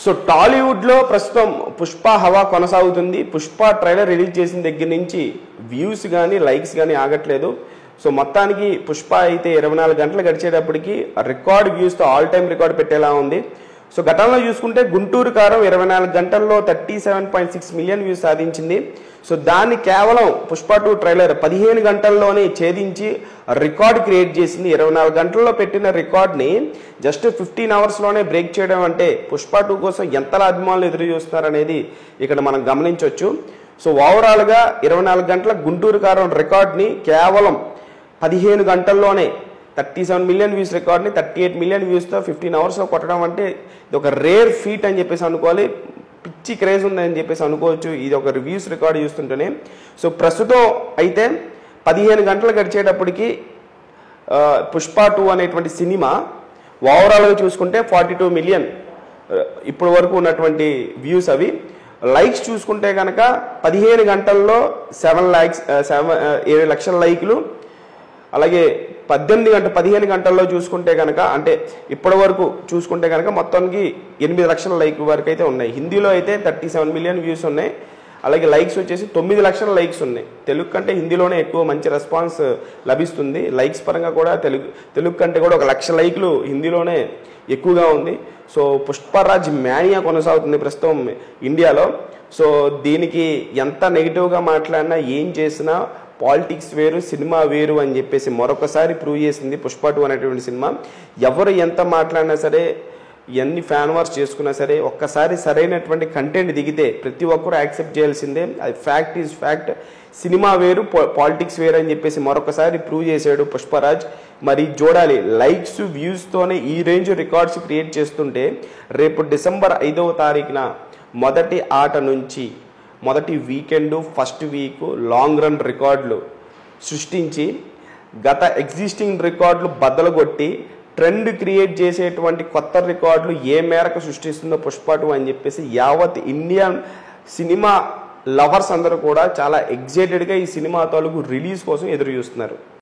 So టాలీవుడ్లో ప్రస్తుతం పుష్ప హవా కొనసాగుతుంది. పుష్ప ట్రైలర్ రిలీజ్ చేసిన దగ్గర నుంచి వ్యూస్ కానీ లైక్స్ కానీ ఆగట్లేదు. సో మొత్తానికి పుష్ప అయితే 24 గంటలు గడిచేటప్పటికి రికార్డ్ వ్యూస్తో ఆల్ టైమ్ రికార్డ్ పెట్టేలా ఉంది. సో గతంలో చూసుకుంటే గుంటూరు కారం 24 గంటల్లో 37.6 మిలియన్ వ్యూస్ సాధించింది. సో దాన్ని కేవలం పుష్ప 2 ట్రైలర్ 15 గంటల్లోనే ఛేదించి రికార్డ్ క్రియేట్ చేసింది. 24 గంటల్లో పెట్టిన రికార్డ్ని జస్ట్ 15 అవర్స్లోనే బ్రేక్ చేయడం అంటే పుష్ప 2 కోసం ఎంతలా అభిమానులు ఎదురు చూస్తున్నారనేది ఇక్కడ మనం గమనించవచ్చు. సో ఓవరాల్గా 24 గంటల గుంటూరు కారం రికార్డ్ని కేవలం 15 గంటల్లోనే 37 మిలియన్ వ్యూస్ రికార్డ్ని 38 మిలియన్ వ్యూస్తో 15 అవర్స్లో కొట్టడం అంటే ఇది ఒక రేర్ ఫీట్ అని చెప్పేసి అనుకోవాలి. పిచ్చి క్రేజ్ ఉందని చెప్పేసి అనుకోవచ్చు ఇది ఒక రివ్యూస్ రికార్డ్ చూస్తుంటేనే. సో ప్రస్తుతం అయితే 15 గంటలు గడిచేటప్పటికి పుష్ప 2 అనేటువంటి సినిమా ఓవరాల్గా చూసుకుంటే 42 మిలియన్ ఇప్పటి వరకు ఉన్నటువంటి వ్యూస్. అవి లైక్స్ చూసుకుంటే కనుక 15 గంటల్లో 7 లక్షల లైకులు. అలాగే 15 గంటల్లో చూసుకుంటే కనుక అంటే ఇప్పటి వరకు చూసుకుంటే కనుక మొత్తానికి 8 లక్షల లైక్ వరకు అయితే ఉన్నాయి. హిందీలో అయితే 37 మిలియన్ వ్యూస్ ఉన్నాయి. అలాగే లైక్స్ వచ్చేసి 9 లక్షల లైక్స్ ఉన్నాయి. తెలుగు కంటే హిందీలోనే ఎక్కువ మంచి రెస్పాన్స్ లభిస్తుంది. లైక్స్ పరంగా కూడా తెలుగు కంటే కూడా 1 లక్ష లైక్లు హిందీలోనే ఎక్కువగా ఉంది. సో పుష్పరాజ్ మ్యానియా కొనసాగుతుంది ప్రస్తుతం ఇండియాలో. సో దీనికి ఎంత నెగిటివ్గా మాట్లాడినా ఏం చేసినా పాలిటిక్స్ వేరు సినిమా వేరు అని చెప్పేసి మరొకసారి ప్రూవ్ చేసింది పుష్ప 2 అనేటువంటి సినిమా. ఎవరు ఎంత మాట్లాడినా సరే ఎన్ని ఫ్యాన్ వార్స్ చేసుకున్నా సరే ఒక్కసారి సరైనటువంటి కంటెంట్ దిగితే ప్రతి ఒక్కరు యాక్సెప్ట్ చేయాల్సిందే. అది ఫ్యాక్ట్ ఈజ్ ఫ్యాక్ట్. సినిమా వేరు పాలిటిక్స్ వేరు అని చెప్పేసి మరొకసారి ప్రూవ్ చేశాడు పుష్పరాజ్. మరి చూడాలి లైక్స్ వ్యూస్తోనే ఈ రేంజ్ రికార్డ్స్ క్రియేట్ చేస్తుంటే రేపు డిసెంబర్ 5వ తారీఖున మొదటి ఆట నుంచి మొదటి weekend first week long run రికార్డులు సృష్టించి గత ఎగ్జిస్టింగ్ రికార్డులు బద్దలుగొట్టి ట్రెండ్ క్రియేట్ చేసేటువంటి కొత్త రికార్డులు ఏ మేరకు సృష్టిస్తుందో పుష్ప 2 అని చెప్పేసి యావత్ ఇండియన్ సినిమా లవర్స్ అందరూ కూడా చాలా ఎగ్జైటెడ్గా ఈ సినిమా తాలూకు రిలీజ్ కోసం ఎదురు చూస్తున్నారు.